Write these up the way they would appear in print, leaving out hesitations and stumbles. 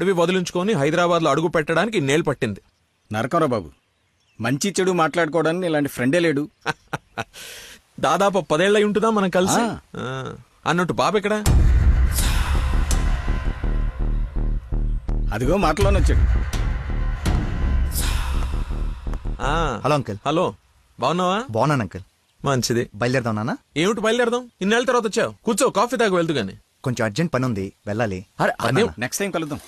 అడవి వదిలించుకొని హైదరాబాద్లో అడుగు పెట్టడానికి ఇన్నేళ్ళు పట్టింది. నరకరా బాబు, మంచి చెడు మాట్లాడుకోవడానికి ఇలాంటి ఫ్రెండే లేడు. దాదాపు 10 ఏళ్ళై ఉంటుందా మనం కలిసి. అన్నట్టు బాబు ఇక్కడ అదిగో మాటలోనే వచ్చాడు. Hello uncle. హలో, బాగున్నావా? బాగున్నాను అంకుల్. మంచిది. బయలుదేరదాం నాన్న? ఏమిటి బయలుదేరదాం? ఇన్నేళ్ళ తర్వాత వచ్చావు, కూర్చో, కాఫీ తాగి వెళ్తూ గాని. కొంచెం అర్జెంట్ పని ఉంది, వెళ్ళాలి. అదే నెక్స్ట్ టైం కలుద్దాం.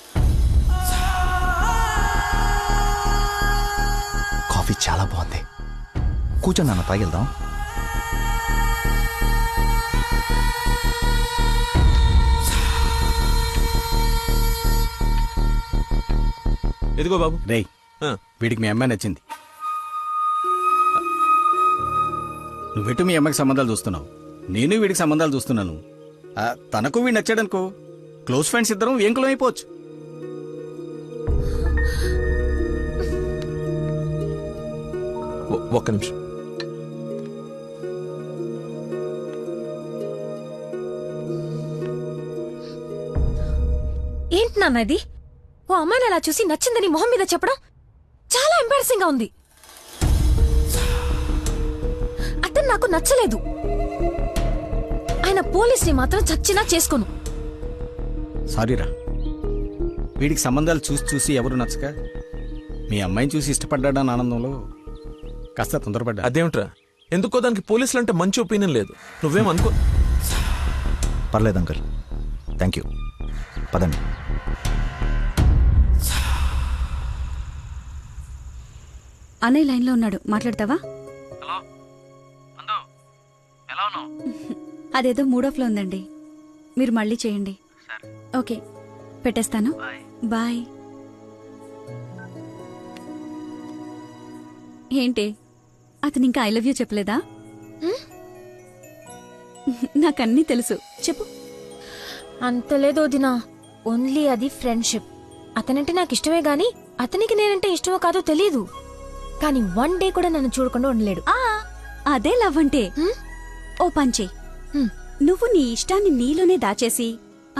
కాఫీ చాలా బాగుంది, కూర్చో నాన్న, తాగి వెళ్దాం. ఎదిగో బాబు. రేయ్, వీడికి మీ అమ్మాయి నచ్చింది. నువ్వెటు మీ అమ్మాయికి సంబంధాలు చూస్తున్నావు, నేను వీడికి సంబంధాలు చూస్తున్నాను. తనకు వీడు నచ్చాడనుకో, క్లోజ్ ఫ్రెండ్స్ ఇద్దరం ఏంకులం అయిపోవచ్చు. ఒక్క నిమిషం. ఏంటి నాన్న ఇది? ఓ అమ్మాయిని అలా చూసి నచ్చిందని మొహం మీద చెప్పడం చాలా ఎంబారసింగ్ గా ఉంది. అతను నాకు నచ్చలేదు. ఆయన పోలీస్ని మాత్రం చచ్చినా చేసుకోను. సారీరా, వీడికి సంబంధాలు చూసి చూసి ఎవరు నచ్చక మీ అమ్మాయిని చూసి ఇష్టపడ్డాడని ఆనందంలో కాస్త తొందరపడ్డా. అదేమిట్రా, ఎందుకో దానికి పోలీసులు అంటే మంచి ఒపీనియన్ లేదు. నువ్వేమనుకో. పర్లేదు అంకుల్, థ్యాంక్ యూ. పదండి. అన్నయ్య లైన్లో ఉన్నాడు, మాట్లాడతావా? అదేదో మూడోఫ్లో ఉందండి, మీరు మళ్ళీ చేయండి. ఓకే, పెట్టేస్తాను. బాయ్. ఏంటి, అతను ఇంకా ఐ లవ్ యూ చెప్పలేదా? నాకన్నీ తెలుసు, చెప్పు. అంత లేదు వదినా, ఓన్లీ అది ఫ్రెండ్షిప్. అతనంటే నాకు ఇష్టమే గాని అతనికి నేనంటే ఇష్టమో కాదో తెలీదు. కానీ 1 డే కూడా నన్ను చూడకుండా ఉండలేడు. అదే లవ్ అంటే. ఓ పంచే, నువ్వు నీ ఇష్టాన్ని నీలోనే దాచేసి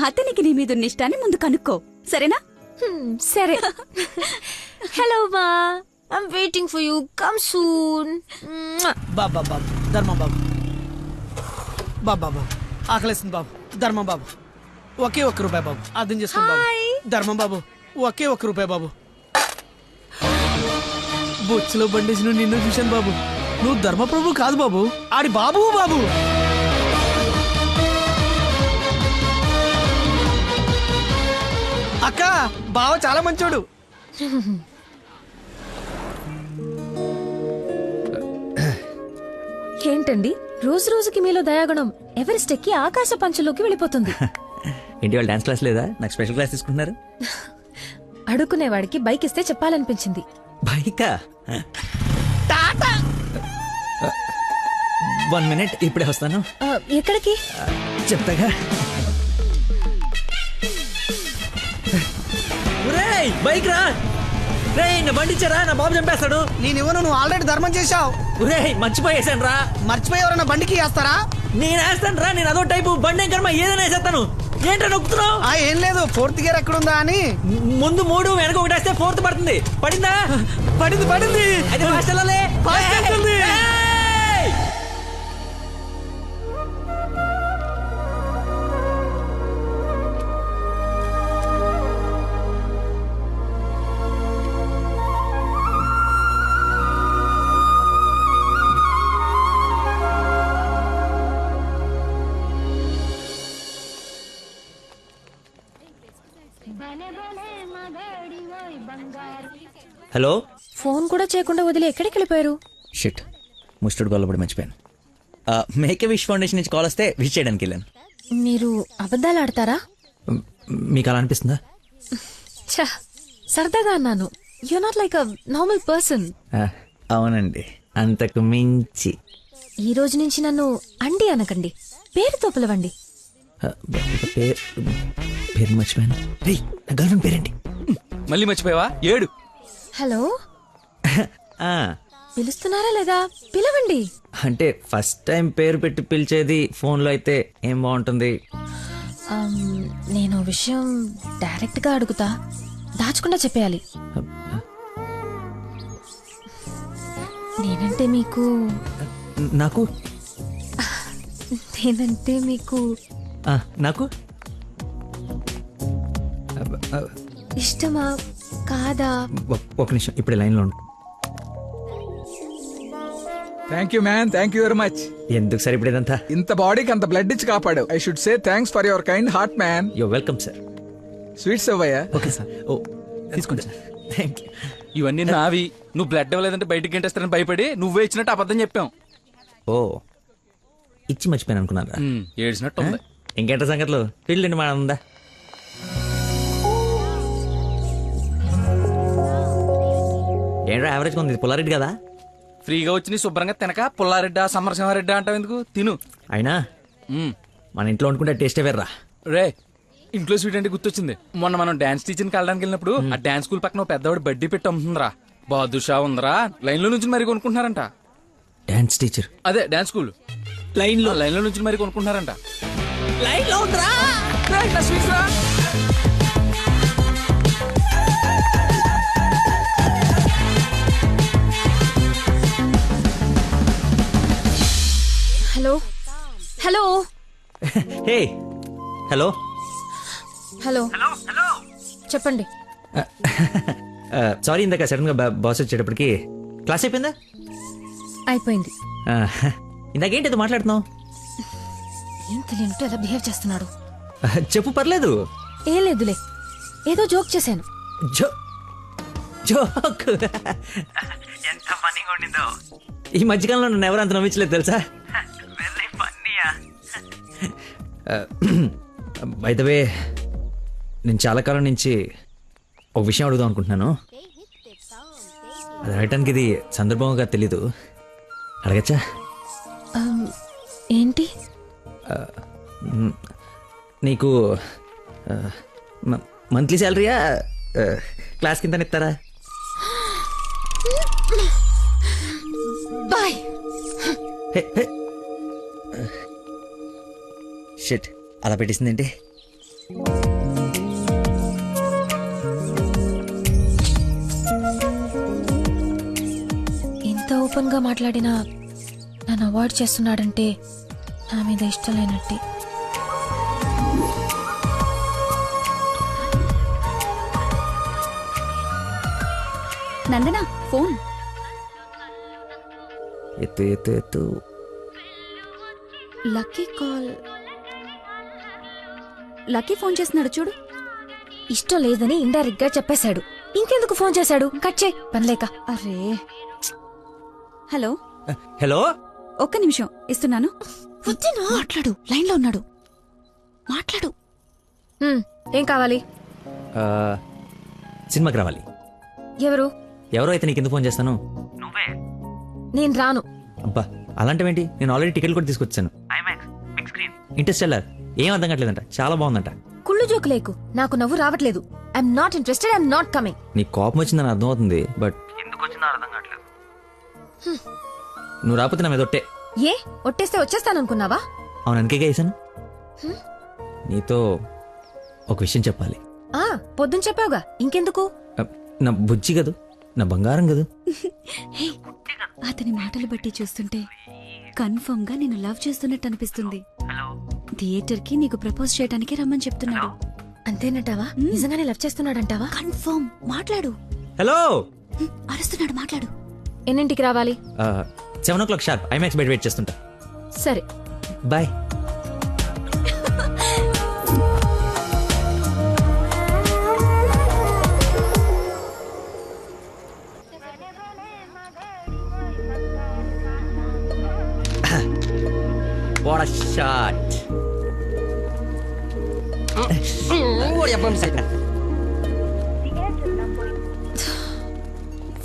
అతనికి నీ మీదున్న ఇష్టాన్ని ముందు కనుక్కో, సరేనా? సరే. హలో మా, I'm waiting for you, come soon. బాబా బాబు, ధర్మం బాబు. బాబా బాబు, ఆకలేస్తుంది బాబు. ధర్మం బాబు, ఒకే ₹1 బాబు, అర్థం చేసుకోండి బాబు. ధర్మం బాబు, ఒకే ₹1 బాబు. బొచ్చులో బండేసి నిన్ను చూశాను బాబు. నువ్వు ధర్మప్రభు కాదు బాబు, ఆడి బాబు బాబు. అక్క, బావ చాలా మంచోడు. ఏంటండి రోజు రోజుకి మీలో దయాగుణం ఎవరెస్ట్ ఎక్కి ఆకాశ పంచులోకి వెళ్ళిపోతుంది. ఏంటి వాళ్ళు డాన్స్ క్లాస్ లేదా? నాకు స్పెషల్ క్లాస్ తీసుకుంటున్నారు. అడుక్కునేవాడికి బైక్ ఇస్తే చెప్పాలనిపించింది. బైకా? 1 minute, ఇప్పుడే వస్తాను. ఎక్కడికి? చెప్తాగా. బైక్ రా రే, నా బండి ఇచ్చారా, నా బాబు చంపేస్తాడు. నేనివ్వను, నువ్వు ఆల్రెడీ ధర్మం చేశావు. మర్చిపోయేసాను రా. మర్చిపోయి ఎవరన్నా బండికి వేస్తారా? నేను వేస్తాను రా, నేను అదో టైపు బండి కర్మ, ఏదైనా వేసేస్తాను. ఏంట్రా నొక్కుతున్నావు? ఏం లేదు, 4th గేర్ ఎక్కడుందా అని. ముందు 3 వెనక 1 వేస్తే 4th పడుతుంది. పడిందా? పడింది. అది ఫాస్ట్ వెళ్ళాలి. ఫాస్ట్ వెళ్తుంది. హలో. ఫోన్ కూడా చేయకుండా వదిలి ఎక్కడికి వెళ్ళిపోయారు? షిట్, ముస్టుడు గొల్లబడి మర్చిపోయాను. మేకే విష్ ఫౌండేషన్ నుంచి కాల్ వస్తే విష్ చేయడానికి వెళ్ళాను. మీరు అబద్ధాలు ఆడతారా? మీకు అలా అనిపిస్తుందా? ఛ, సరదాగా అన్నాను. You not like a normal person. అవునండి, అంతకు మించి. ఈ రోజు నుంచి నన్ను అండి అనకండి, పేరుతో పిలవండి. పేరు మర్చిపోయాను. రే, నా గర్ల్ఫ్రెండ్ పేరేంటి? మళ్ళీ మర్చిపోయావా? 7. హలో, పిలుస్తున్నారా లేదా? పిలవండి. అంటే ఫస్ట్ టైం పేరు పెట్టి పిలిచేది ఫోన్లో అయితే ఏం బాగుంటుంది? నేను విషయం డైరెక్ట్ గా అడుగుతా, దాచకుండా చెప్పేయాలి. నేనంటే మీకు నాకు నేనంటే మీకు నాకు ఇష్టమా కాదా? ఒక నిమిషం ఇప్పుడు లైన్లో ఉండు. Thank you man, thank you very much. ఎందుకు సార్ ఇప్పుడు ఇదంతా? ఇంత బాడీకి అంత బ్లడ్ ఇచ్చి కాపాడు. I should say thanks for your kind heart man. Yo welcome sir. Sweets అవ్వయ్యా. Okay sir. ఓ తీసుకోండి సార్. Thank you. ఇవన్నీ నావి. నువ్వు బ్లడ్ ఇవ్వలేదంటే బయటికి గంటేస్తారని భయపడి నువ్వే ఇచ్చినట్టు అబద్ధం చెప్పాం. ఓ ఇచ్చి మర్చిపోయాను అనుకున్నారా? ఏడ్చినట్టు ఉంది. ఇంకేంట సంగతులు? ఫీల్డ్ మా ఉందా? ఏంట్రా యావరేజ్ ఉంది, పుల్లారెడ్డి కదా? ఫ్రీగా వచ్చి నీ శుభ్రంగా తినక పుల్లారెడ్డా సమరసింహారెడ్డా అంటావు ఎందుకు? తిను. అయినా మన ఇంట్లో వండుకుంటే టేస్టే వేర్రా. రే ఇంట్లో స్వీట్ అంటే గుర్తొచ్చింది. మొన్న మనం డాన్స్ టీచర్కి వెళ్ళడానికి వెళ్ళినప్పుడు ఆ డాన్స్ స్కూల్ పక్కన పెద్దవాడు బడ్డీ పెట్టి అమ్ముతుందిరా. బాదుషా ఉందరా. లైన్ లో నుంచి మరి కొనుక్కుంటున్నారంట. Dance teacher? అదే డాన్స్ స్కూల్ లైన్ లో నుంచి మరి కొనుక్కుంటున్నారంట. లైన్ లో ఉందిరా. Hello hello hey hello hello చెప్పండి. సారీ ఇందాక సడన్ గా బాస్ వచ్చేటప్పటికి క్లాస్ అయిపోయిందా? అయిపోయింది. ఇందాకేంటి ఏదో మాట్లాడుతున్నావు? ఏం తెలియనట్టు ఎలా బిహేవ్ చేస్తున్నాడు. చెప్పు, పర్లేదు. ఏం లేదులే, ఏదో జోక్ చేశాను. జోక్ ఎంత ఫన్నీగా ఉండిందో. ఈ మధ్యకాలంలో నన్ను ఎవరు అంత నమ్మించలేదు తెలుసా? బై ద వే, నేను చాలా కాలం నుంచి ఒక విషయం అడుగుదాం అనుకుంటున్నాను. అది అడగటానికి ఇది సందర్భంగా తెలీదు. అడగచ్చా? ఏంటి? నీకు మంత్లీ శాలరీయా క్లాస్ కింద ఇస్తారా? బాయ్. షిట్, అలా పెట్టేసిందేంటి? ఇంత ఓపెన్ గా మాట్లాడినా నన్ను అవాయిడ్ చేస్తున్నాడంటే నా మీద ఇష్టం లేనట్టే. నందన ఫోన్. ఎత్తు ఎత్తు ఎత్తు. Lucky call. లక్కీ ఫోన్ చేస్తున్నాడు చూడు. ఇష్టం లేదని ఇండైరెక్ట్ గా చెప్పేశాడు. ఇంకెందుకు ఫోన్ చేశాడు? కట్ చేయి, పనిలేక. అరే హలో హలో, ఒక్క నిమిషం ఇస్తున్నాను. మాట్లాడు, లైన్ లో ఉన్నాడు. మాట్లాడు. ఏం కావాలి? సినిమాకి రావాలి. ఎవరు? ఎవరో అయితే నీకు ఎందుకు ఫోన్ చేస్తాను? నేను రాను. అబ్బా అలాంటివేంటి, నేను ఆల్రెడీ టికెట్ కూడా తీసుకొచ్చాను. ఇంటర్స్టెల్లార్ ఏం అర్థం కావట్లేదంట, చాలా బాగుందంట. కుళ్ళు జోకు లేకు, నాకు నవ్వు రావట్లేదు. I'm not interested, I'm not coming. నీ కోపం వచ్చిందని అర్థం అవుతుంది, బట్ ఎందుకు వచ్చిందో అర్థం కావట్లేదు. నువ్వు రాకపోతే నా మీద ఒట్టే. ఏ ఒట్టేస్తే వచ్చేస్తాననుకున్నావా? అవును, అందుకే వేసాను. నీతో ఒక విషయం చెప్పాలి. పొద్దున చెప్పావుగా, ఇంకెందుకు? నా బుజ్జి కదూ, నా బంగారం కదూ. అతని మాటలు బట్టి చూస్తుంటే కన్ఫర్మ్ గా నేను లవ్ చేస్తున్నట్టు అనిపిస్తుంది. థియేటర్ కి నీకు ప్రపోజ్ చేయడానికి రమ్మని చెప్తున్నాడు. అంతేనంటావా? నిజంగానే లవ్ చేస్తున్నాడంటావా? కన్ఫర్మ్. మాట్లాడు. హలో. అరుస్తున్నాడు, మాట్లాడు. ఎన్నింటికి రావాలి? 7 o'clock షార్ప్ ఐమాక్స్ బయట వెయిట్ చేస్తుంటా. సరే bye. What a shot.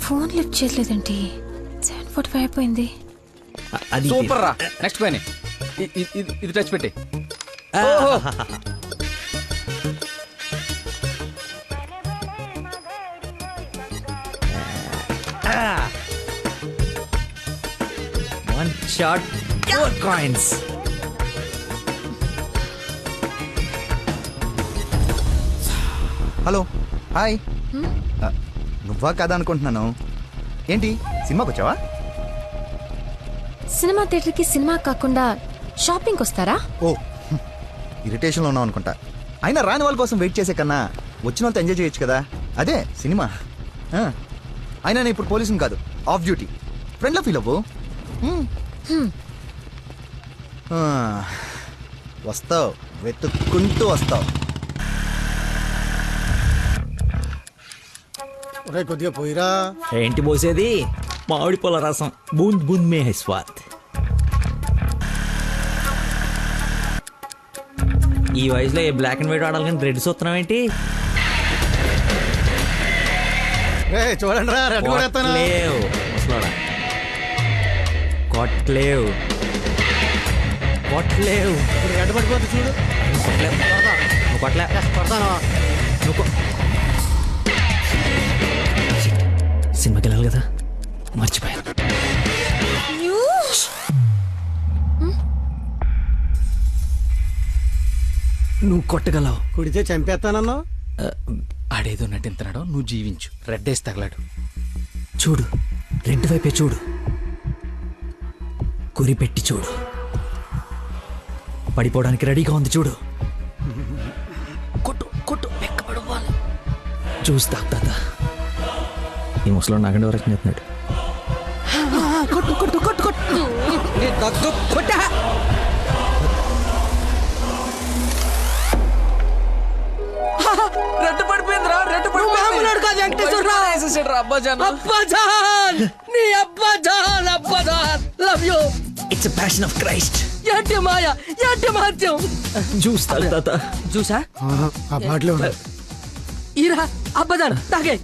Phone lift చేయలేదండి. 7:45 అయిపోయింది. అది సూపర్ రా. నెక్స్ట్ పైన ఇది టచ్ పెట్టి. One shot, 4 coins. Hello hi నువ్వా కదా అనుకుంటున్నాను. ఏంటి సినిమాకి వచ్చావా? సినిమా థియేటర్కి సినిమా కాకుండా షాపింగ్కి వస్తారా? ఓ ఇరిటేషన్లో ఉన్నావు అనుకుంటా. అయినా రాని వాళ్ళ కోసం వెయిట్ చేసే కన్నా వచ్చిన వాళ్ళతో ఎంజాయ్ చేయొచ్చు కదా, అదే సినిమా. అయినా నేను ఇప్పుడు పోలీసుని కాదు, ఆఫ్ డ్యూటీ. ఫ్రెండ్లో ఫీల్ అవ్వు. వస్తావు, వెతుక్కుంటూ వస్తావు. కొద్దిగా పోయిరా. ఏంటి పోసేది? మామిడి పొల రసం బూంద్ బూంద్ మే హై స్వాద్. ఈ వయసులో ఏ బ్లాక్ అండ్ వైట్ ఆడాలి కానీ రెడ్ చూస్తున్నావు ఏంటి? చూడండి రా, రెడ్ కూడా ఎత్తాను. కొట్లేవు ముసలోడా, కొట్లేవు కొట్లేవు. రెడ్ పడిపోతే చూడు. కొట్లేవు నువ్వు కొట్లే. కొడతాను. నువ్వు సినిమాకి వెళ్ళాలి కదా, మర్చిపోయాను. నువ్వు కొట్టగలవు. కుడితే చంపేస్తానన్నా. ఆడేదో నటింతనాడో, నువ్వు జీవించు. రెడ్ వేసి తగలాడు. చూడు, రెండు వైపే చూడు, గురి పెట్టి చూడు. పడిపోవడానికి రెడీగా ఉంది చూడు. కొట్టు కొట్టు, వెక్కబడవాలి. చూస్తా తాత. ఈ ముసలో నాగండి వరకు చెప్తున్నాడు. కొట్టు కొట్టు కొట్టు కొట్టు. కొట్టా. రెడ్ పడిపోయిందిరా, రెడ్ మామూలుడు కాదు వెంకటేశ్వరరావు. అబ్బాజాన్. అబ్బాజాన్, నీ అబ్బాజాన్, అబ్బాజాన్, love you. It's passion of Christ. ఏంటి మాయ, ఏంటి మహత్యం. చూస్తా తాత. చూసా ఆ బాటిలో ఈరా అబ్బదాన్ తాగే.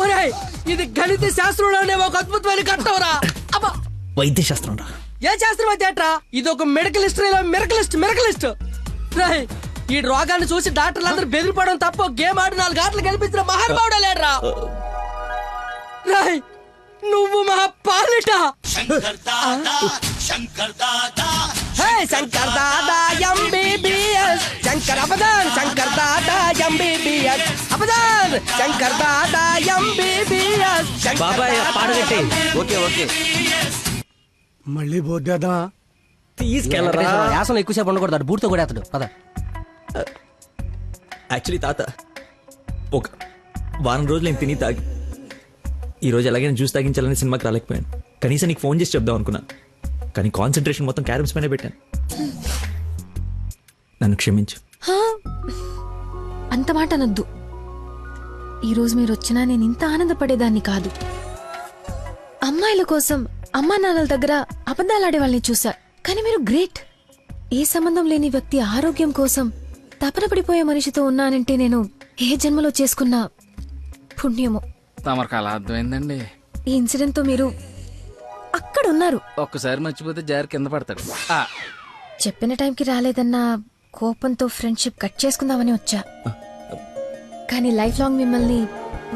ఒరేయ్, ఇది గణిత శాస్త్రంలోనే ఒక అద్భుతమైన కట్టవరా. అబ్బా, వైద్య శాస్త్రం రా. ఏ శాస్త్రం అయితే ఏట్రా? ఇది ఒక మెడికల్ హిస్టరీలో మిరకలిస్ట్. రేయ్, ఈ రోగాన్ని చూసి డాక్టర్లు అందరూ బెదిరిపోవడం తప్ప గేమ్ ఆడి 4 గంటలు కనిపించిన మహానుభావుడే లేడ్రా. రేయ్, నువ్వు మా పాలిట Shankar Dada MBBS. Shankar అబదాన్, Shankar Dada MBBS. అబదాన్, Shankar Dada MBBS. బాబాయ్ పాడగట్టి. Okay okay. మళ్ళీ బోద్దేదా. తీసుకెళ్ళరా. యాసంలో ఎక్కువసేపు ఉండకూడదు, బూట్తో కూడా అతడు పద. యాక్చువల్లీ తాత, ఒక వారం రోజులు నేను తిని తాగి ఈరోజు ఎలాగైనా జ్యూస్ తాగించాలని సినిమాకి రాలేకపోయాను. కనీసం నీకు ఫోన్ చేసి చెప్దాం అనుకున్నాను, కానీ కాన్సన్ట్రేషన్ మొత్తం క్యారమ్స్ పైన పెట్టాను. నన్ను క్షమించు. అంత మాట అనొద్దు. ఈరోజు మీరు వచ్చినా నేను ఇంత ఆనందపడేదాన్ని కాదు. అమ్మాయిల కోసం అమ్మా నాన్నల దగ్గర అబద్ధాలాడే వాళ్ళని చూసా, కానీ మీరు గ్రేట్. ఏ సంబంధం లేని వ్యక్తి ఆరోగ్యం కోసం తపన పడిపోయే మనిషితో ఉన్నానంటే నేను ఏ జన్మలో చేసుకున్న పుణ్యమో. తమరికి అలా అర్థమైందండి. ఈ ఇన్సిడెంట్ తో మీరు అక్కడ ఉన్నారు. ఒక్కసారి మర్చిపోతే జారి కింద పడతాడు. చెప్పిన టైంకి రాలేదన్న కోపంతో ఫ్రెండ్షిప్ కట్ చేసుకుందామని వచ్చా, కానీ లైఫ్ లాంగ్ మిమ్మల్ని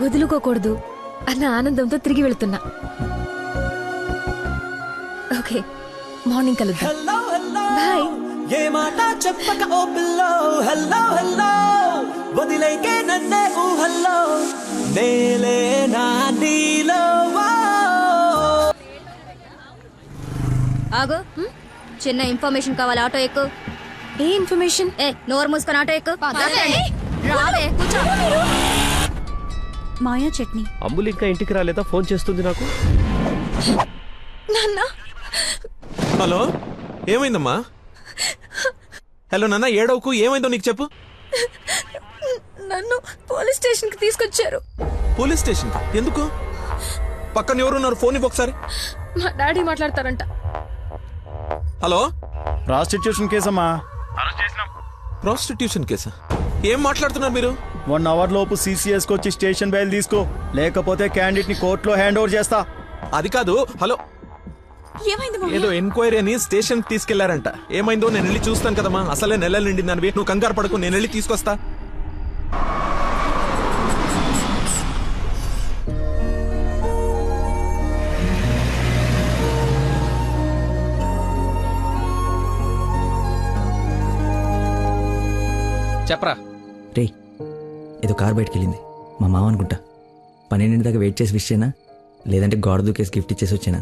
వదులుకోకూడదు అన్న ఆనందంతో తిరిగి వెళుతున్నా. ఓకే, మార్నింగ్ కలుద్దాం. బాయ్. ఏ మాట చెప్పక ఓ పిల్లో, హల్లో హల్లో వదిలేకే నన్నే ఊహల్లో నేలే నా నీలో. ఆగు, చిన్న ఇన్ఫర్మేషన్ కావాలి. ఆటో ఎక్కు. ఏ ఇన్ఫర్మేషన్? నోరు మూసుకొని ఆటో ఎక్కు. రావే, కూర్చో. మాయా చట్నీ. అంబులు ఇంకా ఇంటికి రాలేదా? ఫోన్ చేస్తుంది నాకు. నాన్న. హలో, ఏమైందమ్మా? హలో నాన్న, ఏడవకు. ఏమైందో నీకు చెప్పు. నన్ను పోలీస్ స్టేషన్ కి తీసుకొచ్చారు. పోలీస్ స్టేషన్ ఎందుకు? పక్కన ఎవరున్నారు? ఫోన్ ఇవ్వు ఒకసారి. మా డాడీ మాట్లాడతారంట. హలో, ప్రాస్టిట్యూషన్ కేసమ్మా. ప్రాస్టిట్యూషన్ కేసా? ఏం మాట్లాడుతున్నారు మీరు? 1 అవర్ లోపు CCS కి వచ్చి స్టేషన్ బయలు తీసుకో, లేకపోతే క్యాండిడేట్ ని కోర్టులో హ్యాండ్ ఓవర్ చేస్తా. అది కాదు. హలో, ఏదో ఎంక్వైరీ అని స్టేషన్ తీసుకెళ్లారంట. ఏమైందో నేను వెళ్ళి చూస్తాను కదమ్మా. అసలే నెలలు నిండింది. నువ్వు కంగారు పడకు, నేను వెళ్ళి తీసుకొస్తా. చెప్పరా. రే, ఏదో కార్ బయటకు వెళ్ళింది. మా మామ అనుకుంటా. 12 దాకా వెయిట్ చేసి విష్ చేయనా, లేదంటే గోడ దూకేసి గిఫ్ట్ ఇచ్చేసి వచ్చేనా?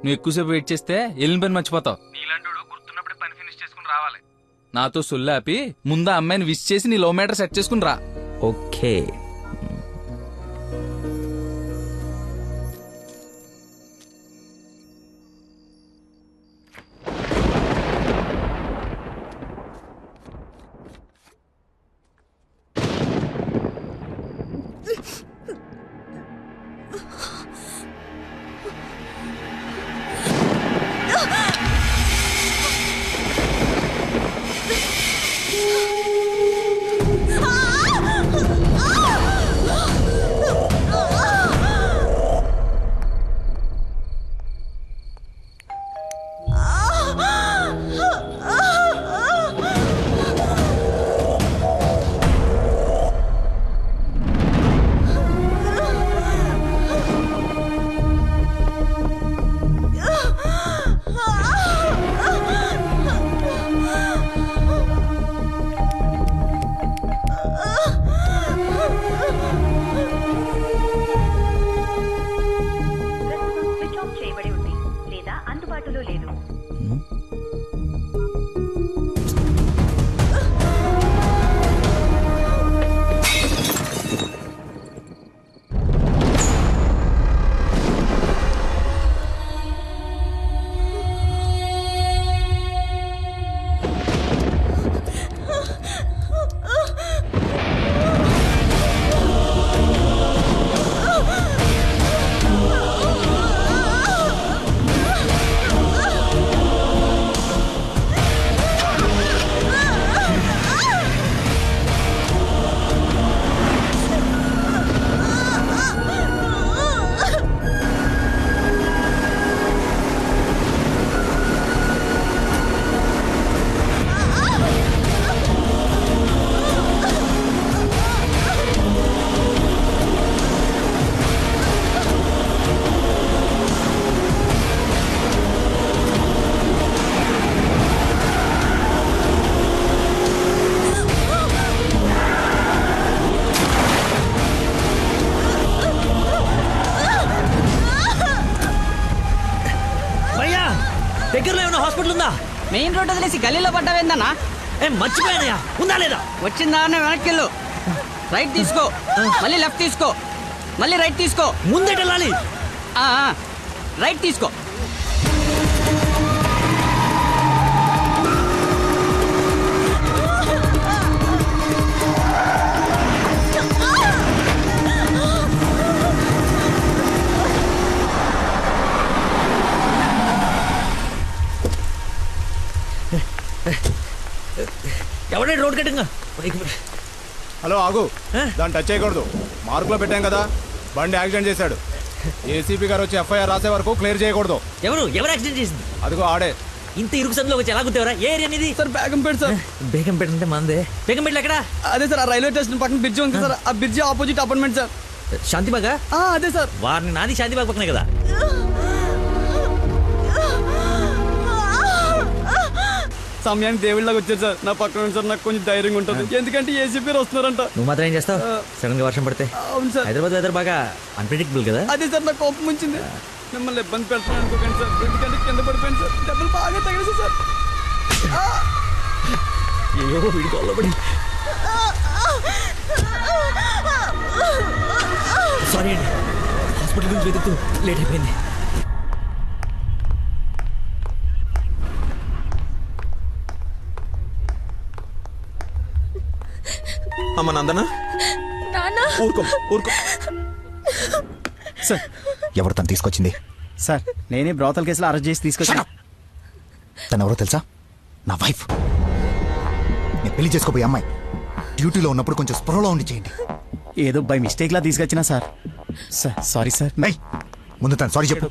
నువ్వు ఎక్కువసేపు వెయిట్ చేస్తే వెళ్ళిన పని మర్చిపోతావు. నీలాంటి గుర్తున్నప్పుడే పని ఫినిష్ చేసుకుని రావాలి. నాతో సొల్లాపి ముందు ఆ అమ్మాయిని విష్ చేసి నీ లవ్ మ్యాటర్ సెట్ చేసుకుని రా. ఓకే. స్విచ్ ఆఫ్ చేయబడి ఉంది లేదా అందుబాటులో లేదు. దగ్గరలో ఏమైనా హాస్పిటల్ ఉందా? మెయిన్ రోడ్ వదిలేసి గల్లీలో పడ్డావేందన్నా? మర్చిపోయానయ్యా, ఉందా లేదా? వచ్చిందా వెనక్కి వెళ్ళు. రైట్ తీసుకో, మళ్ళీ లెఫ్ట్ తీసుకో, మళ్ళీ రైట్ తీసుకో. ముందే వెళ్ళాలి. రైట్ తీసుకో. ఎవడే రోడ్ కట్టింగా? హలో ఆగు, దాన్ని టచ్ చేయకూడదు. మార్కులో పెట్టాం కదా, బండి యాక్సిడెంట్ చేశాడు. ఏసీపీ గారు వచ్చి ఎఫ్ఐఆర్ రాసే వరకు క్లియర్ చేయకూడదు. ఎవరు యాక్సిడెంట్ చేసింది? అదిగో ఆడే. ఇంత ఇరుకు సందులో వచ్చి ఎలా గుర్తేవరా? ఏ ఏరియా అనేది? Sir Begumpet sir. బేగంపేట అంటే మందే. బేగంపేట ఎక్కడ? అదే సార్, ఆ రైల్వే స్టేషన్ పక్కన బ్రిడ్జ్ ఉంది సార్, ఆ బ్రిడ్జ్ ఆపోజిట్ అపార్ట్మెంట్ సార్. శాంతిబాగా? అదే సార్. వారిని నాది శాంతిబాగ్ పక్కనే కదా. సమయానికి దేవుళ్ళగా వచ్చారు సార్. నా పక్కన సార్ నాకు కొంచెం ధైర్యంగా ఉంటుంది, ఎందుకంటే ఏసీపీ వస్తున్నారంట. నువ్వు మాత్రం ఏం చేస్తావు? సడన్ గా వర్షం పడితే? అవును సార్. హైదరాబాద్ వెదర్ బాగా అన్ప్రెడిక్టబుల్ కదా. అదే సార్ నాకు కోపం వచ్చింది. మిమ్మల్ని ఇబ్బంది పెడతాను అనుకోకండి సార్, ఎందుకంటే కింద పడిపోయింది సార్, దెబ్బలు బాగా తగిలేసి సార్. అయ్యో వీడి కొల్లబడి. సారీ అండి, హాస్పిటల్ గురించి వెతుకుతూ లేట్ అయిపోయింది. అమ్మ నందన, ఊరుకో ఊరుకో. సార్, ఎవరు తను తీసుకొచ్చింది? సార్, నేనే బ్రోతల్ కేసులో అరెస్ట్ చేసి తీసుకొచ్చాను. తను ఎవరో తెలుసా? నా వైఫ్. నేను పెళ్లి చేసుకోబోయే అమ్మాయి. డ్యూటీలో ఉన్నప్పుడు కొంచెం స్పృహలో ఉండి చేయండి. ఏదో బై మిస్టేక్ లా తీసుకొచ్చినా సార్. Sorry sir. ముందు తను సారీ చెప్పు.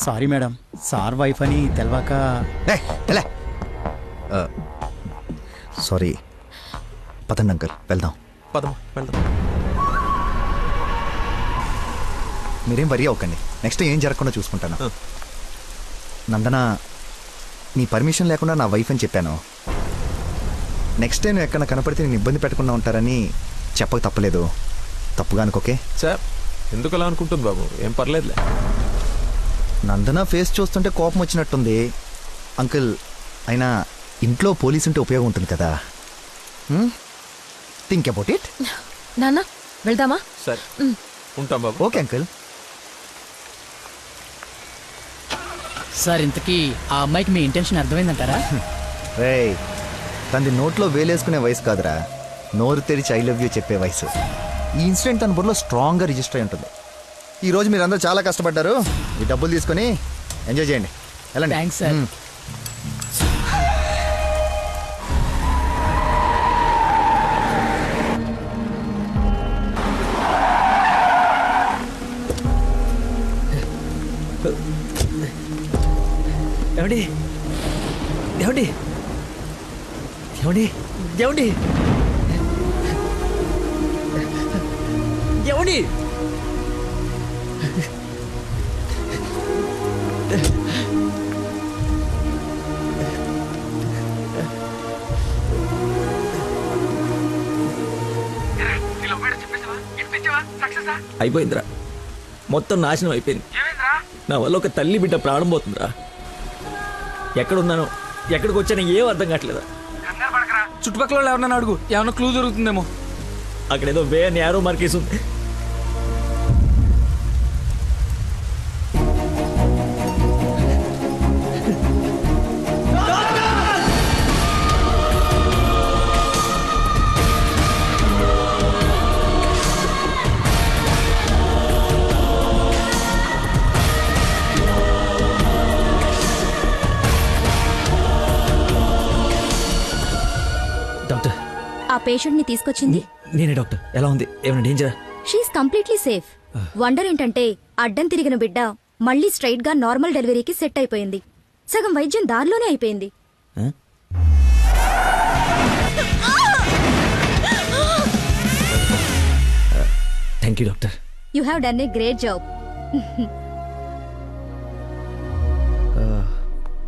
సారీ మేడం, సార్ వైఫ్ అని తెలవాక. సారీ. పదండి అంకల్, వెళ్దాం. మీరేం వరి అవ్వకండి, నెక్స్ట్ ఏం జరగకుండా చూసుకుంటాను. నందన, నీ పర్మిషన్ లేకుండా నా వైఫ్ అని చెప్పాను. నెక్స్ట్ టైం ఎక్కడ కనపడితే నేను ఇబ్బంది పెట్టకుండా ఉంటారని చెప్పక తప్పలేదు, తప్పుగా అనుకోకే. సార్ ఎందుకు అలా అనుకుంటుంది బాబు, ఏం పర్లేదులే. నందన ఫేస్ చూస్తుంటే కోపం వచ్చినట్టుంది. అంకుల్ అయినా ఇంట్లో పోలీస్ ఉంటే ఉపయోగం ఉంటుంది కదా. Think about it. నాన్న వెళ్దామా? సరే ఉంటాం బాబు. Okay uncle. సార్ ఇంతకీ ఆ అమ్మాయికి మీ ఇంటెన్షన్ అర్థమైందంటారా? రేయ్, తనది నోట్లో వేలేసుకునే వయసు కాదురా, నోరు తెరిచి ఐ లవ్ యూ చెప్పే వయసు. ఈ ఇన్సిడెంట్ తన బుర్రలో స్ట్రాంగ్గా రిజిస్టర్ అయి ఉంటుంది. ఈ రోజు మీరందరూ చాలా కష్టపడ్డారు, ఈ డబ్బులు తీసుకొని ఎంజాయ్ చేయండి. వెళ్ళండి. Thanks sir. ఏమండి ఏమండి ఏమండి ఏమండి ఏమండి అయిపోయిందిరా, మొత్తం నాశనం అయిపోయింది. నా వల్ల ఒక తల్లి బిడ్డ ప్రాణం పోతుందిరా. ఎక్కడున్నానో ఎక్కడికి వచ్చానో ఏం అర్థం కావట్లేదా. చుట్టుపక్కల వాళ్ళు ఎవరన్నా అడుగు, ఏమన్నా క్లూ దొరుకుతుందేమో. అక్కడేదో వే అని యారో మార్కేసి ఉంది. డాక్టర్, ఆ పేషెంట్ ని తీసుకొచ్చింది నేనే డాక్టర్. ఎలా ఉంది, ఏమైనా డేంజరా? She is completely safe. వండర్ ఏంటంటే అడ్డం తిరిగిన బిడ్డ మళ్ళీ స్ట్రైట్ గా నార్మల్ డెలివరీకి సెట్ అయిపోయింది. సగం వైద్యం దారిలోనే అయిపోయింది. Thank you doctor. You have done a great job.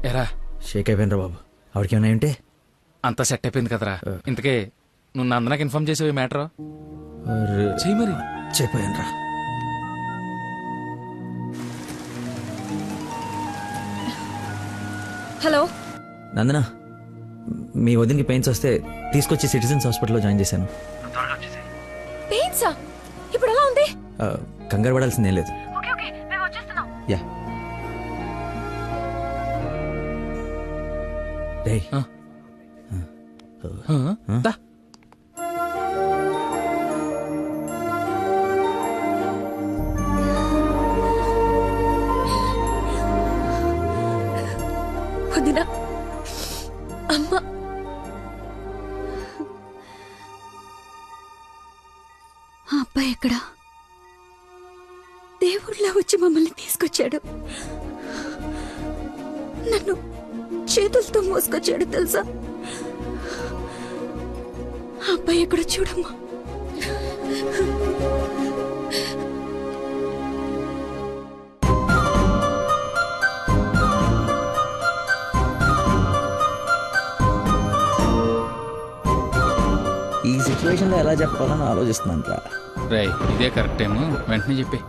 ఎరా షేక్ అయిపోయినరా బాబు. ఆవిడకి ఏమైనా ఉంటే అంతా సెట్ అయిపోయింది కదరా. ఇంతకే నువ్వు నందనకి ఇన్ఫార్మ్ చేసేవి మ్యాటర్ చెయ్యి మరి. చెప్పాను రా. హలో నందన, మీ వదినకి పెయిన్స్ వస్తే తీసుకొచ్చి సిటిజన్స్ హాస్పిటల్లో జాయిన్ చేశాను. పెయిన్సా? ఇప్పుడు ఎలా ఉంది? కంగారు పడాల్సిందేం లేదు. యా రేయ్, దా. వదినా, అమ్మ, ఆ అబ్బాయి ఎక్కడా? దేవుళ్ళ వచ్చి మమ్మల్ని తీసుకొచ్చాడు. నన్ను చేతులతో మోసుకొచ్చాడు తెలుసా? ఆ అబ్బాయి ఎక్కడ చూడమ్మా. ఈ సిచ్యువేషన్లో ఎలా చెప్పాలని ఆలోచిస్తున్నాను రా. రేయ్, ఇదే కరెక్ట్ టైం, వెంటనే చెప్పి.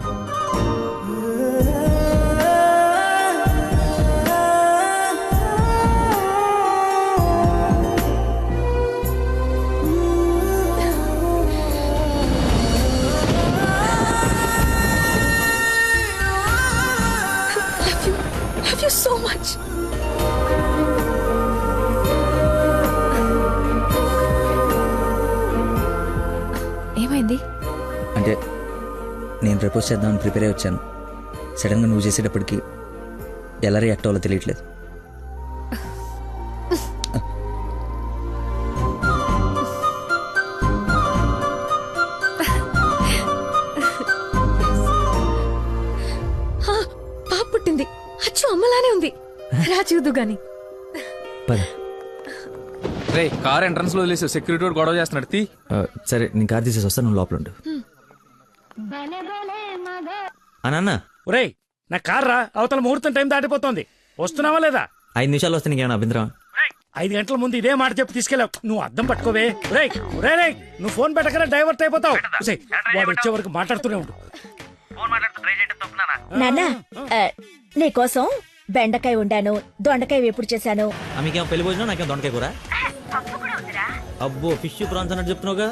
Love you so much. ఏమైంది? అంటే నేను ప్రపోజ్ చేద్దామని ప్రిపేర్ అయి వచ్చాను. సడన్గా నువ్వు చేసేటప్పటికి ఎలా రియాక్ట్ అవ్వాలో తెలియట్లేదు. పాప పుట్టింది, అచ్చు అమ్మలానే ఉంది. రా చూద్దు గాని. రే, కార్ ఎంట్రన్స్ లో వదిలేసి సెక్యూరిటీ వాడు గొడవ చేస్తున్నాడు. తీ. సరే, నేను కార్ తీసేసి వస్తాను, నువ్వు లోపల ఉండు. అన్న, ఒరేయ్, నా కార్ రా, అవతల ముహూర్తం టైం దాటిపోతుంది, వస్తున్నావా లేదా? 5 నిమిషాలు వస్తే నీకేమైనా అభ్యంతరం? 5 గంటల ముందు ఇదే మాట చెప్పి తీసుకెళ్ళావు. నువ్వు అద్దం పట్టుకోవే. రేయ్ రేయ్ నువ్వు ఫోన్ పెట్టకనే డైవర్ట్ అయిపోతావు. ఉసేయ్, వాడు వచ్చే వరకు మాట్లాడుతూనే ఉండు. నాన్న నీకోసం బెండకాయ వండాను, దొండకాయ వేపుడు చేశాను. మీకేమో పెళ్లి భోజనం, నాకేమో దొండకాయ కూర. అబ్బో ఫిష్ ప్రాన్స్ అన్నట్టు చెప్తున్నావుగా.